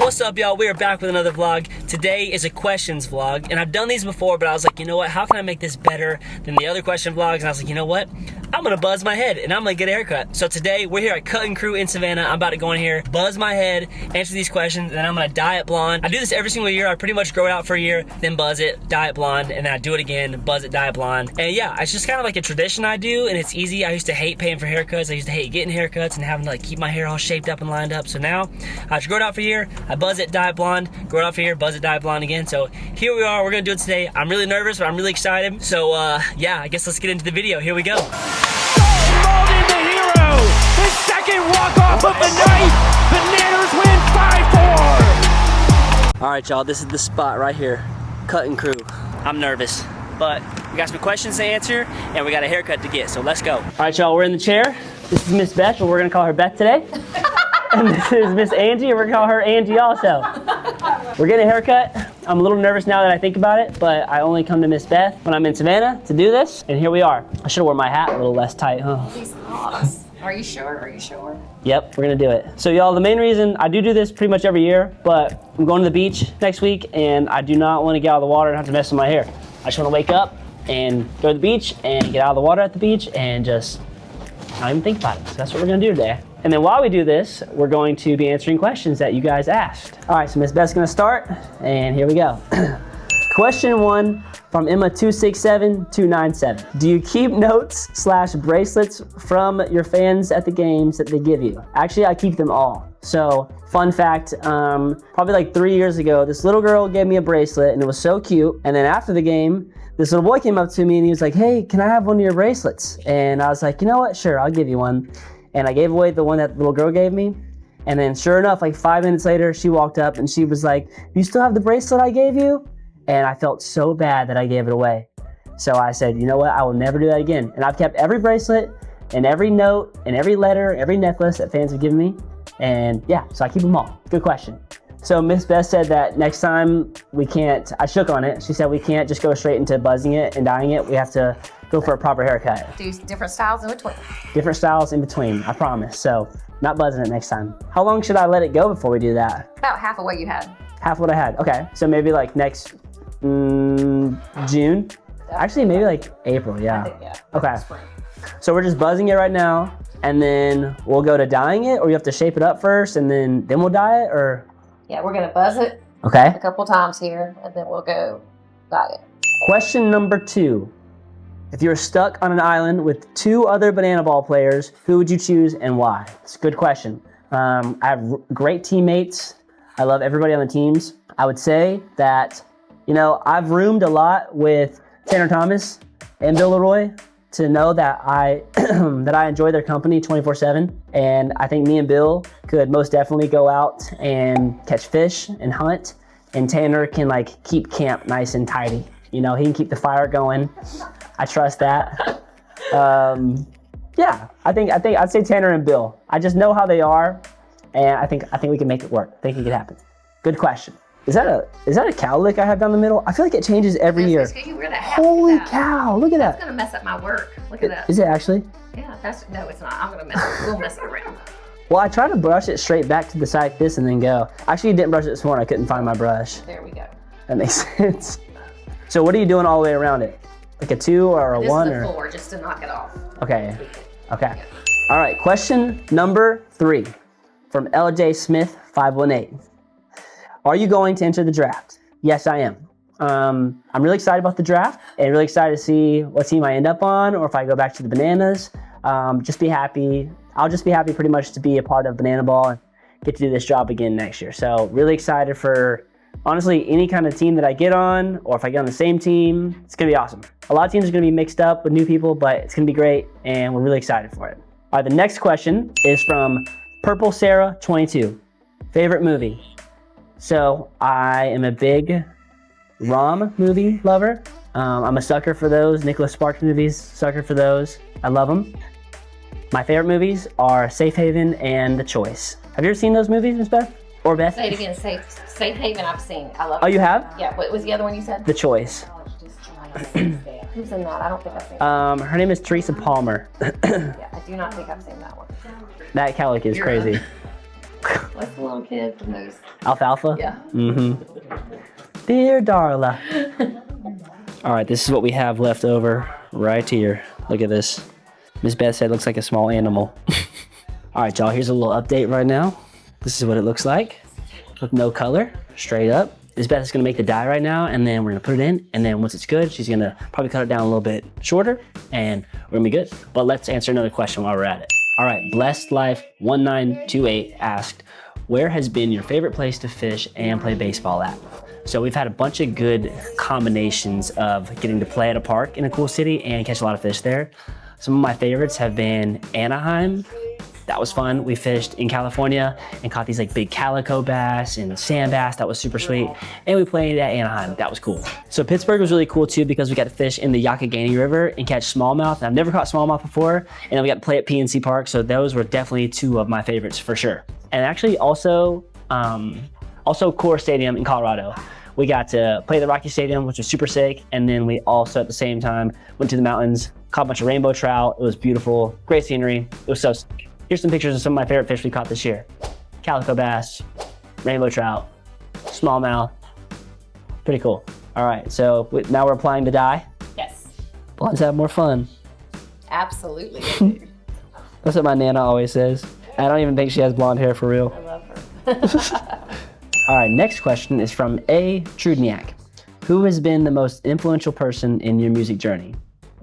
What's up, y'all? We are back with another vlog. Today is a questions vlog, and I've done these before, but I was like, you know what? How can I make this better than the other question vlogs? And I was like, you know what? I'm gonna buzz my head, and I'm gonna get a haircut. So today, we're here at Cut and Crew in Savannah. I'm about to go in here, buzz my head, answer these questions, and then I'm gonna dye it blonde. I do this every single year. I pretty much grow it out for a year, then buzz it, dye it blonde, and then I do it again, buzz it, dye it blonde. And yeah, it's just kind of like a tradition I do, and it's easy. I used to hate paying for haircuts. I used to hate getting haircuts and having to like keep my hair all shaped up and lined up. So now, I just grow it out for a year, I buzz it, dye it blonde, grow it out for a year, buzz it, dye it blonde again. So here we are, we're gonna do it today. I'm really nervous, but I'm really excited. So yeah, I guess let's get into the video. Here we go. Mauldin the hero! His second walk-off of the night! Bananas win 5-4! All right, y'all, this is the spot right here. Cut and Crew. I'm nervous, but we got some questions to answer, and we got a haircut to get, so let's go. All right, y'all, we're in the chair. This is Miss Beth, but we're gonna call her Beth today. And this is Miss Angie, and we're gonna call her Angie also. We're getting a haircut. I'm a little nervous now that I think about it, but I only come to Miss Beth when I'm in Savannah to do this, and here we are. I should have worn my hat a little less tight, huh? These locks. Are you sure? Are you sure? Yep, we're gonna do it. So y'all, the main reason, I do this pretty much every year, but I'm going to the beach next week, and I do not wanna get out of the water and have to mess with my hair. I just wanna wake up and go to the beach and get out of the water at the beach and just not even think about it. So that's what we're gonna do today. And then while we do this, we're going to be answering questions that you guys asked. All right, so Miss Beth's gonna start, and here we go. Question 1 from Emma267297. Do you keep notes / bracelets from your fans at the games that they give you? Actually, I keep them all. So, fun fact, probably like 3 years ago, this little girl gave me a bracelet, and it was so cute. And then after the game, this little boy came up to me, and he was like, hey, can I have one of your bracelets? And I was like, you know what? Sure, I'll give you one. And I gave away the one that the little girl gave me. And then sure enough, like 5 minutes later, she walked up and she was like, you still have the bracelet I gave you? And I felt so bad that I gave it away. So I said, you know what? I will never do that again. And I've kept every bracelet and every note and every letter, every necklace that fans have given me. And yeah, so I keep them all. Good question. So Miss Beth said that next time we can't, I shook on it. She said we can't just go straight into buzzing it and dyeing it. We have to go for a proper haircut. Do different styles in between. Different styles in between, I promise. So not buzzing it next time. How long should I let it go before we do that? About half of what you had. Half what I had, okay. So maybe like next June? Actually, maybe like April, yeah. Yeah. Okay. So we're just buzzing it right now, and then we'll go to dyeing it, or you have to shape it up first, and then we'll dye it, or? Yeah, we're gonna buzz it Okay. a couple times here, and then we'll go dye it. Question number 2. If you were stuck on an island with 2 other banana ball players, who would you choose and why? It's a good question. I have great teammates. I love everybody on the teams. I would say that, you know, I've roomed a lot with Tanner Thomas and Bill Leroy to know that I that I enjoy their company 24/7. And I think me and Bill could most definitely go out and catch fish and hunt. And Tanner can like keep camp nice and tidy. You know, he can keep the fire going. I trust that. Yeah, I think I'd say Tanner and Bill. I just know how they are, and I think we can make it work. I think it could happen. Good question. Is that a cowlick I have down the middle? I feel like it changes every year. Holy cow! Look at that. It's gonna mess up my work. Look at that. Is it actually? Yeah, no, it's not. I'm gonna mess it. We'll mess it around. Well, I tried to brush it straight back to the side like this and then go. I actually didn't brush it this morning. I couldn't find my brush. There we go. That makes sense. So what are you doing all the way around it? Like a 2 or a 1? This is a 4, just to knock it off. Okay. Okay. All right. Question number 3 from LJ Smith 518. Are you going to enter the draft? Yes, I am. I'm really excited about the draft and really excited to see what team I end up on, or if I go back to the Bananas. Just be happy. I'll just be happy pretty much to be a part of Banana Ball and get to do this job again next year. So really excited for, honestly, any kind of team that I get on, or if I get on the same team, it's gonna be awesome. A lot of teams are gonna be mixed up with new people, but it's gonna be great, and we're really excited for it. All right, the next question is from Purple Sarah 22. Favorite movie? So I am a big rom movie lover. I'm a sucker for those. Nicholas Sparks movies, sucker for those. I love them. My favorite movies are Safe Haven and The Choice. Have you ever seen those movies, Miss Beth? Or Beth? Say it again. Safe Haven. I've seen. I love it. Oh, you have? Yeah. What was the other one you said? The Choice. Who's in that? I don't think I've seen that. Her name is Teresa Palmer. Yeah, I do not think I've seen that one. That cowlick is crazy. What's the little kid from those? Alfalfa? Yeah. Dear Darla. All right, this is what we have left over right here. Look at this. Miss Beth said it looks like a small animal. All right, y'all, here's a little update right now. This is what it looks like with no color, straight up. Miss Beth is gonna make the dye right now, and then we're gonna put it in, and then once it's good, she's gonna probably cut it down a little bit shorter, and we're gonna be good. But let's answer another question while we're at it. All right, Blessed Life 1928 asked, where has been your favorite place to fish and play baseball at? So we've had a bunch of good combinations of getting to play at a park in a cool city and catch a lot of fish there. Some of my favorites have been Anaheim. That was fun. We fished in California and caught these like big calico bass and sand bass. That was super sweet. And we played at Anaheim. That was cool. So Pittsburgh was really cool too because we got to fish in the Youghiogheny River and catch smallmouth. I've never caught smallmouth before. And then we got to play at PNC Park. So those were definitely two of my favorites for sure. And actually also Core Stadium in Colorado. We got to play the Rocky Stadium, which was super sick. And then we also at the same time went to the mountains, caught a bunch of rainbow trout. It was beautiful, great scenery. It was so sick. Here's some pictures of some of my favorite fish we caught this year. Calico bass, rainbow trout, smallmouth. Pretty cool. All right, so now we're applying the dye. Yes. Blondes have more fun. Absolutely. That's what my Nana always says. I don't even think she has blonde hair for real. I love her. All right, next question is from A. Trudniak. Who has been the most influential person in your music journey?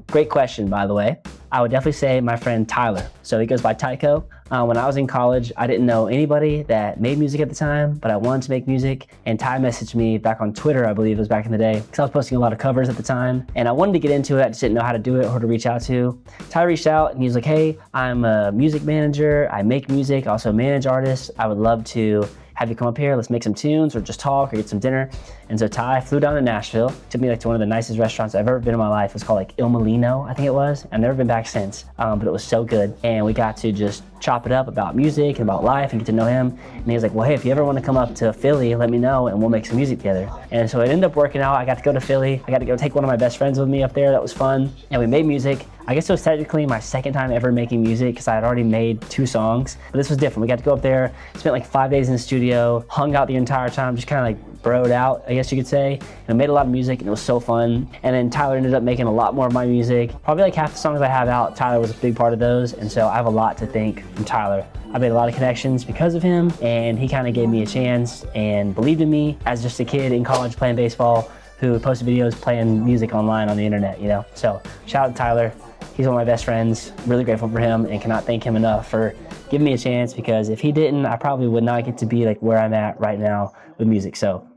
Great question, by the way. I would definitely say my friend Tyler. So he goes by Tycho. When I was in college, I didn't know anybody that made music at the time, but I wanted to make music. And Ty messaged me back on Twitter, I believe it was back in the day, because I was posting a lot of covers at the time. And I wanted to get into it, I just didn't know how to do it or who to reach out to. Ty reached out and he was like, hey, I'm a music manager. I make music, I also manage artists. I would love to have you come up here, let's make some tunes or just talk or get some dinner. And so Ty flew down to Nashville, took me like to one of the nicest restaurants I've ever been in my life. It was called like Il Molino, I think it was. I've never been back since, but it was so good. And we got to just chop it up about music and about life and get to know him. And he was like, well, hey, if you ever want to come up to Philly, let me know and we'll make some music together. And so it ended up working out. I got to go to Philly. I got to go take one of my best friends with me up there. That was fun. And we made music. I guess it was technically my second time ever making music because I had already made 2 songs, but this was different. We got to go up there, spent like 5 days in the studio, hung out the entire time, just kind of like broed out, I guess you could say, and made a lot of music and it was so fun. And then Tyler ended up making a lot more of my music. Probably like half the songs I have out, Tyler was a big part of those. And so I have a lot to thank from Tyler. I made a lot of connections because of him and he kind of gave me a chance and believed in me as just a kid in college playing baseball who posted videos playing music online on the internet, you know? So shout out to Tyler. He's one of my best friends, really grateful for him and cannot thank him enough for giving me a chance because if he didn't, I probably would not get to be like where I'm at right now with music. So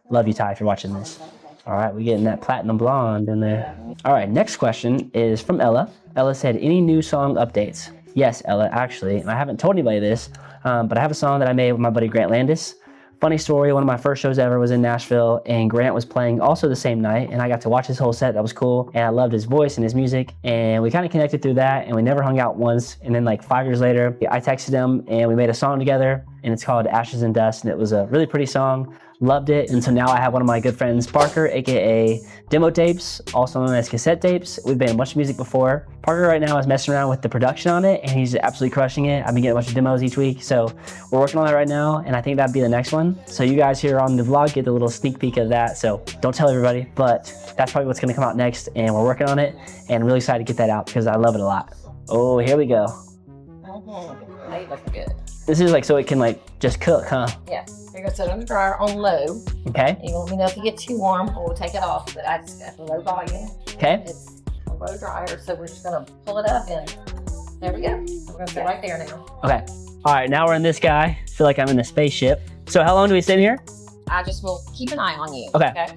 love you, Ty, if you're watching this. All right, we're getting that platinum blonde in there. All right, next question is from Ella. Ella said, any new song updates? Yes, Ella, actually, and I haven't told anybody this, but I have a song that I made with my buddy Grant Landis. Funny story, one of my first shows ever was in Nashville and Grant was playing also the same night and I got to watch his whole set. That was cool. And I loved his voice and his music and we kind of connected through that and we never hung out once. And then like 5 years later, I texted him and we made a song together and it's called Ashes and Dust and it was a really pretty song. Loved it. And so now I have one of my good friends, Parker, aka Demo Tapes, also known as Cassette Tapes. We've made a bunch of music before. Parker right now is messing around with the production on it and he's absolutely crushing it. I've been getting a bunch of demos each week. So we're working on that right now and I think that'd be the next one. So you guys here on the vlog get a little sneak peek of that. So don't tell everybody, but that's probably what's gonna come out next and we're working on it and really excited to get that out because I love it a lot. Oh, here we go. They look good. This is like so it can like just cook, huh? Yeah. You're gonna set it on the dryer on low. Okay. You won't let me know if you get too warm or we'll take it off, but I just got the low volume. Okay. It's a low dryer, so we're just gonna pull it up and there we go. We're gonna sit right there now. Okay. All right, now we're in this guy. I feel like I'm in a spaceship. So how long do we sit here? I just will keep an eye on you. Okay.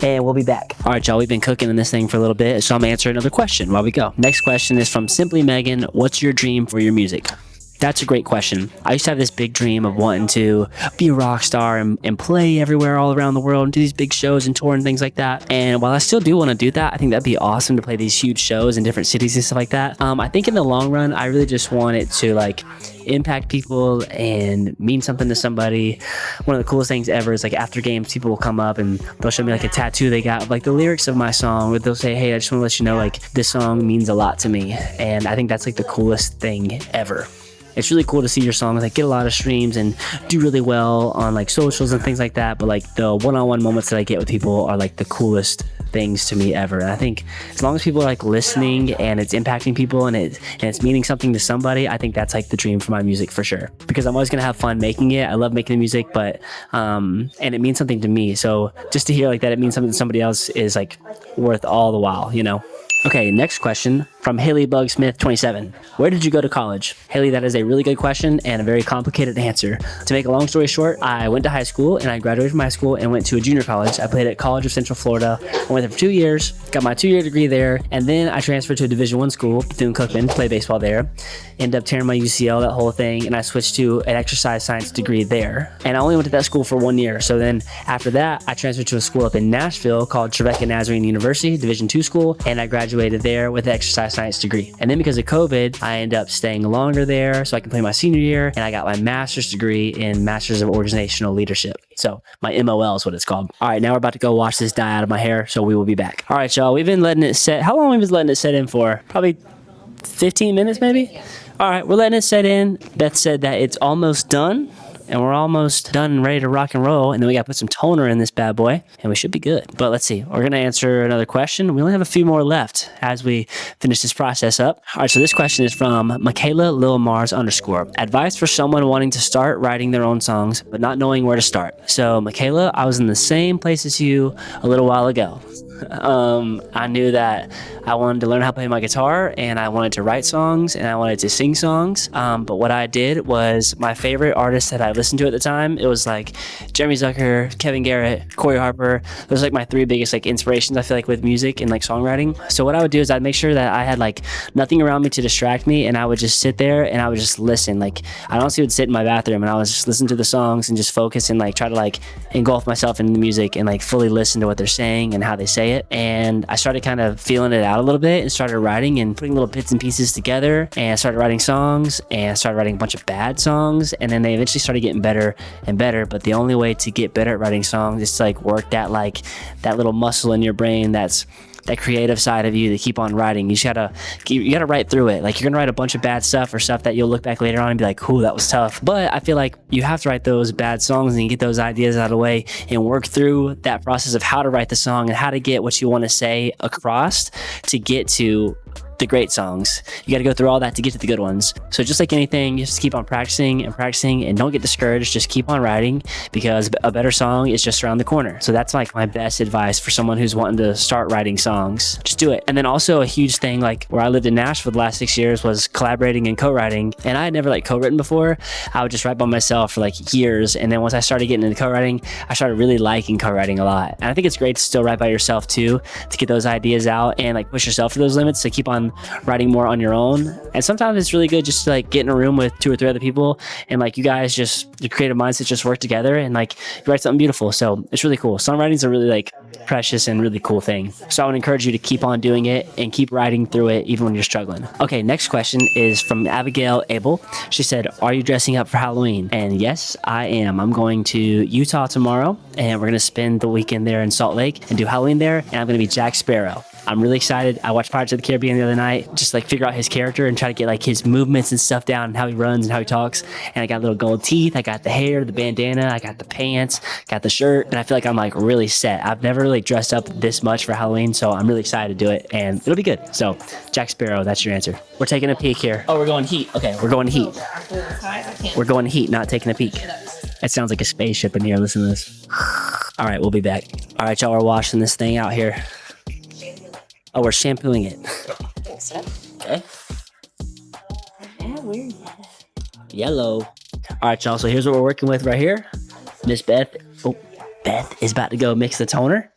And we'll be back. All right, y'all, we've been cooking in this thing for a little bit, so I'm gonna answer another question while we go. Next question is from Simply Megan. What's your dream for your music? That's a great question. I used to have this big dream of wanting to be a rock star and play everywhere all around the world and do these big shows and tour and things like that. And while I still do want to do that, I think that'd be awesome to play these huge shows in different cities and stuff like that. I think in the long run, I really just want it to like impact people and mean something to somebody. One of the coolest things ever is like after games, people will come up and they'll show me like a tattoo they got of like the lyrics of my song, or they'll say, hey, I just want to let you know like this song means a lot to me. And I think that's like the coolest thing ever. it's really cool to see your songs like get a lot of streams and do really well on like socials and things like that. But like the one-on-one moments that I get with people are like the coolest things to me ever. And I think as long as people are like listening and it's impacting people and it's meaning something to somebody, I think that's like the dream for my music for sure. Because I'm always gonna have fun making it. I love making the music, but and it means something to me. So just to hear like that it means something to somebody else is like worth all the while, you know. Okay, next question from Haley Bug Smith 27. Where did you go to college? Haley, that is a really good question and a very complicated answer. To make a long story short, I went to high school and I graduated from high school and went to a junior college. I played at College of Central Florida. I went there for 2 years, got my 2-year degree there, and then I transferred to a Division I school, Bethune-Cookman, to play baseball there. Ended up tearing my UCL, that whole thing, and I switched to an exercise science degree there. And I only went to that school for 1 year. So then after that, I transferred to a school up in Nashville called Trevecca Nazarene University, Division II school, and I graduated there with an exercise science degree. And then because of COVID, I ended up staying longer there so I can play my senior year, and I got my master's degree in Masters of Organizational Leadership. So my MOL is what it's called. All right, now we're about to go wash this dye out of my hair, so we will be back. All right, y'all, we've been letting it set. How long have we been letting it set in for? Probably 15 minutes, maybe? All right, we're letting it set in. Beth said that it's almost done. And we're almost done and ready to rock and roll. And then we got to put some toner in this bad boy and we should be good. But let's see. We're going to answer another question. We only have a few more left as we finish this process up. All right. So this question is from Michaela Lil Mars _. Advice for someone wanting to start writing their own songs, but not knowing where to start. So Michaela, I was in the same place as you a little while ago. I knew that I wanted to learn how to play my guitar and I wanted to write songs and I wanted to sing songs. But what I did was my favorite artists that I listened to at the time, it was like Jeremy Zucker, Kevin Garrett, Corey Harper. Those are like my 3 biggest like inspirations I feel like with music and like songwriting. So what I would do is I'd make sure that I had like nothing around me to distract me and I would just sit there and I would just listen. Like I honestly would sit in my bathroom and I was just listen to the songs and just focus and like try to like engulf myself in the music and like fully listen to what they're saying and how they say it. And I started kind of feeling it out a little bit and started writing and putting little bits and pieces together, and I started writing songs and I started writing a bunch of bad songs, and then they eventually started getting better and better. But the only way to get better at writing songs is to like work that like that little muscle in your brain that's that creative side of you to keep on writing. You gotta write through it. Like you're gonna write a bunch of bad stuff or stuff that you'll look back later on and be like, "Ooh, that was tough." But I feel like you have to write those bad songs and you get those ideas out of the way and work through that process of how to write the song and how to get what you want to say across to get to the great songs. You got to go through all that to get to the good ones. So just like anything, you just keep on practicing and don't get discouraged. Just keep on writing because a better song is just around the corner. So that's like my best advice for someone who's wanting to start writing songs. Just do it. And then also a huge thing, like where I lived in Nashville the last 6 years, was collaborating and co-writing. And I had never like co-written before. I would just write by myself for like years. And then once I started getting into co-writing, I started really liking co-writing a lot. And I think it's great to still write by yourself too, to get those ideas out and like push yourself to those limits, to keep on writing more on your own. And sometimes it's really good just to like get in a room with 2 or 3 other people and like you guys just, your creative mindsets just work together and like you write something beautiful. So it's really cool. Songwriting is a really like precious and really cool thing. So I would encourage you to keep on doing it and keep writing through it even when you're struggling. Okay, next question is from Abigail Abel. She said, "Are you dressing up for Halloween?" And yes, I am. I'm going to Utah tomorrow and we're going to spend the weekend there in Salt Lake and do Halloween there, and I'm going to be Jack Sparrow. I'm really excited. I watched Pirates of the Caribbean the other night, just like figure out his character and try to get like his movements and stuff down and how he runs and how he talks. And I got little gold teeth. I got the hair, the bandana, I got the pants, got the shirt, and I feel like I'm like really set. I've never really dressed up this much for Halloween, so I'm really excited to do it and it'll be good. So Jack Sparrow, that's your answer. We're taking a peek here. Oh, we're going heat. Okay, we're going heat. We're going heat, not taking a peek. It sounds like a spaceship in here. Listen to this. All right, we'll be back. All right, y'all, we're washing this thing out here. Oh, we're shampooing it. Okay. Yellow. All right, y'all. So here's what we're working with right here. Miss Beth. Oh, Beth is about to go mix the toner.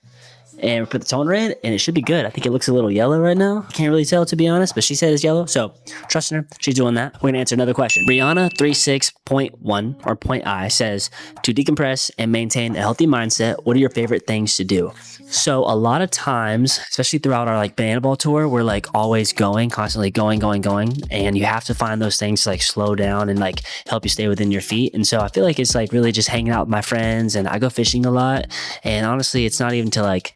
And we put the toner in, and it should be good. I think it looks a little yellow right now. Can't really tell, to be honest, but she said it's yellow. So trust in her. She's doing that. We're going to answer another question. Rihanna36.1 or point I says, to decompress and maintain a healthy mindset, what are your favorite things to do? So a lot of times, especially throughout our like banana ball tour, we're like always going, constantly going. And you have to find those things to like slow down and like help you stay within your feet. And so I feel like it's like really just hanging out with my friends, and I go fishing a lot. And honestly, it's not even to like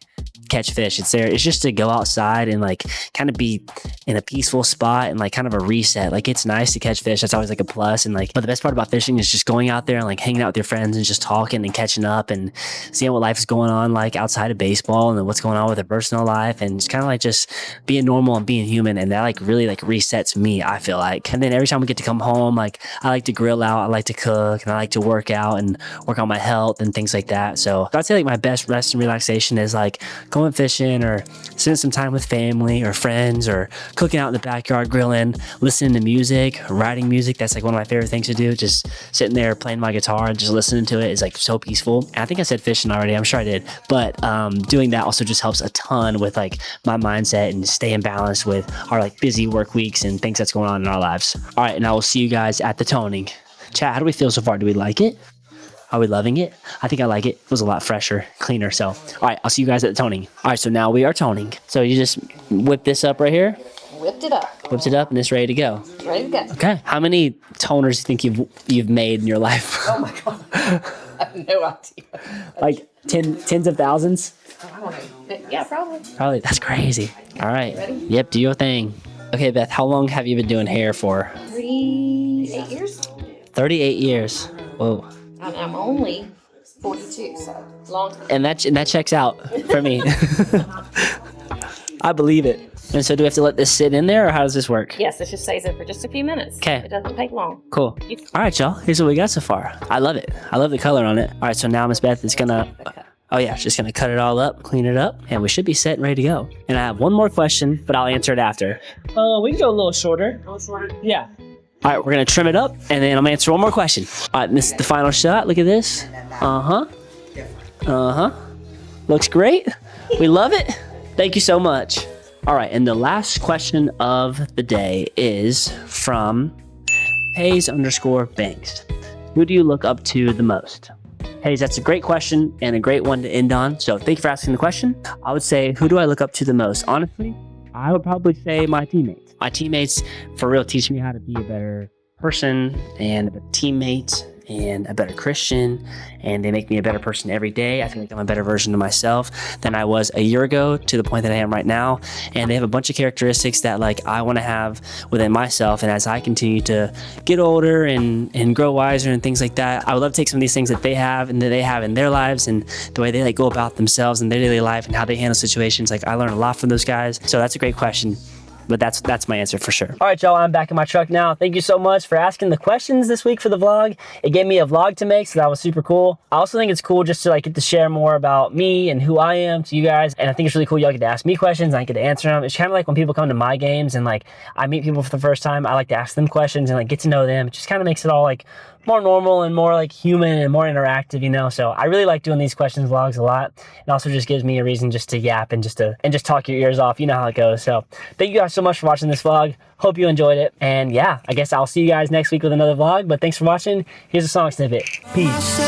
catch fish. It's just to go outside and like kind of be in a peaceful spot and like kind of a reset. Like it's nice to catch fish. That's always like a plus. And like, but the best part about fishing is just going out there and like hanging out with your friends and just talking and catching up and seeing what life is going on like outside of baseball and then what's going on with their personal life and just kind of like just being normal and being human. And that like really like resets me, I feel like. And then every time we get to come home, like I like to grill out, I like to cook, and I like to work out and work on my health and things like that. So I'd say like my best rest and relaxation is like going fishing or spending some time with family or friends or cooking out in the backyard, grilling, listening to music, writing music. That's like one of my favorite things to do. Just sitting there playing my guitar and just listening to it is like so peaceful. And I think I said fishing already. I'm sure I did. But doing that also just helps a ton with like my mindset and staying balanced with our like busy work weeks and things that's going on in our lives. All right, and I will see you guys at the toning. Chat, how do we feel so far? Do we like it? Are we loving it? I think I like it. It was a lot fresher, cleaner. So, all right, I'll see you guys at the toning. All right, so now we are toning. So you just whip this up right here. Whipped it up. Whipped it up and it's ready to go. Ready to go. Okay. How many toners do you think you've made in your life? Oh my God. I have no idea. Like tens of thousands? I don't know. Yeah, probably. Probably. That's crazy. All right. Ready? Yep, do your thing. Okay, Beth, how long have you been doing hair for? 38 years. 38 years. Whoa. And I'm only 42, so long. And that checks out for me. I believe it. And so do we have to let this sit in there or how does this work? Yes, it just stays there for just a few minutes. Okay. It doesn't take long. Cool. All right, y'all. Here's what we got so far. I love it. I love the color on it. All right, so now Miss Beth is gonna, oh yeah, she's gonna cut it all up, clean it up, and we should be set and ready to go. And I have one more question, but I'll answer it after. We can go a little shorter. A little shorter? Yeah. All right, we're gonna trim it up, and then I'm gonna answer one more question. All right, this is the final shot. Look at this. Uh-huh. Uh-huh. Looks great. We love it. Thank you so much. All right, and the last question of the day is from Hayes_Banks. Who do you look up to the most? Hayes, that's a great question and a great one to end on. So thank you for asking the question. I would say, who do I look up to the most? Honestly, I would probably say my teammates. My teammates for real teach me how to be a better person and a better teammate and a better Christian, and they make me a better person every day. I feel like I'm a better version of myself than I was a year ago to the point that I am right now. And they have a bunch of characteristics that like I want to have within myself. And as I continue to get older and grow wiser and things like that, I would love to take some of these things that they have and that they have in their lives and the way they like go about themselves in their daily life and how they handle situations. Like I learn a lot from those guys. So that's a great question. But that's my answer for sure. All right, y'all, I'm back in my truck now. Thank you so much for asking the questions this week for the vlog. It gave me a vlog to make, so that was super cool. I also think it's cool just to like get to share more about me and who I am to you guys. And I think it's really cool y'all get to ask me questions and I get to answer them. It's kind of like when people come to my games and like I meet people for the first time, I like to ask them questions and like get to know them. It just kind of makes it all like more normal and more like human and more interactive, you know? So I really like doing these questions vlogs a lot. It also just gives me a reason just to yap and just talk your ears off. You know how it goes. So thank you guys so much for watching this vlog. Hope you enjoyed it. And yeah, I guess I'll see you guys next week with another vlog, but thanks for watching. Here's a song snippet. Peace.